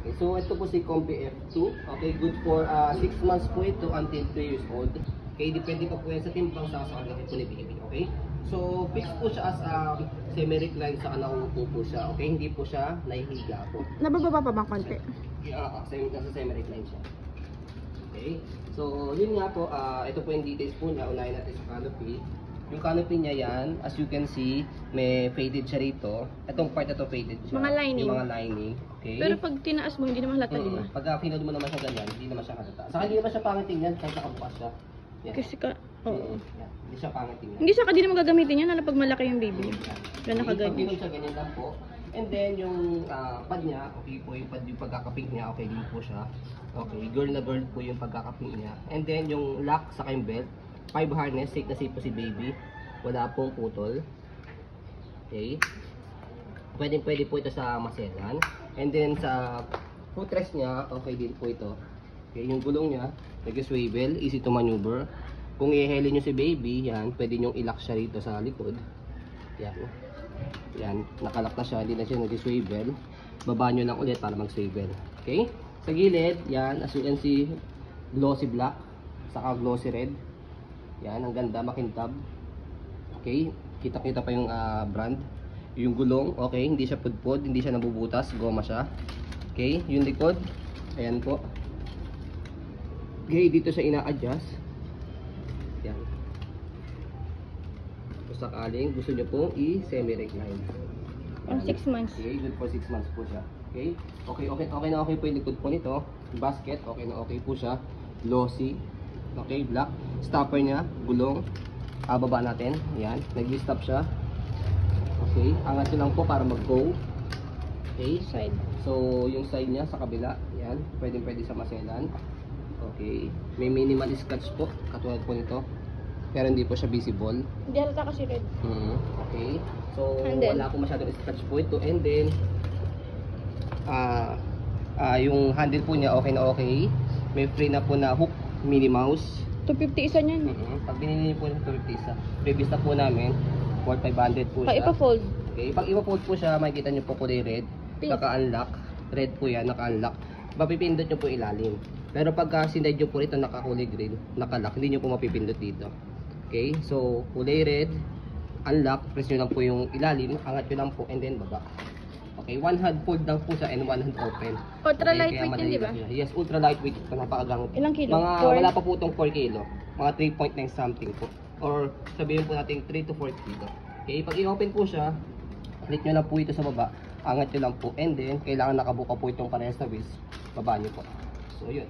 Okay, so ito po si Combi F2. Okay, good for 6 months po ito until 2 years old. Okay, depende pa po yan sa timbang sa kalaki po ni baby. Okay, so fixed po siya as semi-recline, saka nauupo po siya. Okay, hindi po siya nahihiga po. Nabababa pa bang konti? Nasa semi-recline siya. Okay, so yun nga po, ito po yung details po niya. Unahin natin sa canopy. Yung canopy niya yan, as you can see, may faded siya rito. Itong part na to faded siya. Mga lining. Yung mga lining. Okay. Pero pag tinaas mo, hindi naman halata, di ba? Pag pinod mo naman siya ganyan, hindi naman siya halata. Saka hindi naman siya pangit tingnan kahit nakabukas siya. Yan. Kasi ka, oo. Yan. Hindi siya pangit tingnan. Hindi siya, hindi naman gagamitin yan, pag malaki yung baby. Kaya Pag nakaganyan. pinod siya ganyan lang po. And then yung pad niya, okay po yung pad, yung pagkakapink niya, okay din po siya. Okay, girl na girl po yung pagkakapink niya. And then yung lock sa yung belt, 5 harness, safe na safe po si baby. Wala pong putol. Okay. Pwede po ito sa maselan. And then sa footrest niya, okay din po ito. Okay, yung gulong niya, nag-swivel, easy to maneuver. Kung i-heli nyo si baby, yan, pwede nyo i-lock siya rito sa likod. Yan. Yan, nakalock na siya, hindi na siya nag-swivel. Baba nyo lang ulit para mag-swivel. Okay? Sa gilid, yan, as you can see, glossy black, saka glossy red. Yan, ang ganda, makintab. Okay, kita-kita pa yung brand. Yung gulong, okay, hindi siya pudpod, hindi siya nabubutas, goma siya. Okay, yung likod, ayan po. Okay, dito siya ina-adjust. Yan. Kung sakaling gusto nyo pong i-semi-recline. 6 months. Okay, good for 6 months po siya. Okay, okay na okay po yung likod po nito. Basket, okay na okay po siya. Glossy, okay, black. Stopper niya, gulong. Baba natin, yan, nag-stop siya. Okay, angat nyo lang po para mag-go. Okay, Side. so yung side niya sa kabila, yan, pwede sa maselan. Okay, may minimal scratch po, katulad po nito. Pero hindi po siya visible. Hindi halata kasi red. Okay, so Handle. wala po masyadong scratch po ito. And then, yung handle po niya okay na okay. May free na po na hook, Minnie Mouse. 250 isa niyan. Pag binili niyo po ng 250 isa, previous na po namin, 4,500 po Pag siya. ipa-fold. Okay, pag ipa-fold po siya, makikita niyo po kulay red, Pink. naka-unlock. Red po yan, naka-unlock. Mapipindot niyo po ilalim. Pero pagka sinide niyo po ito, naka-kulay green, naka-lock, hindi niyo po mapipindot dito. Okay, so kulay red, unlock, press niyo lang po yung ilalim, angat niyo lang po, and then baba. Okay, one hand fold lang po siya and one hand open. Ultra Okay, lightweight kaya yun, di ba? madali lang siya. Yes, ultra lightweight. Ito, napakagamit. Ilang kilo? Mga, 4? wala pa po itong 4 kilo. Mga 3.9 something po. Or sabihin po natin 3 to 4 kilo. Okay, pag i-open po siya, click nyo lang po ito sa baba. Angat nyo lang po. And then, kailangan nakabuka po itong parehas na wheels. Baba nyo po. So, yun.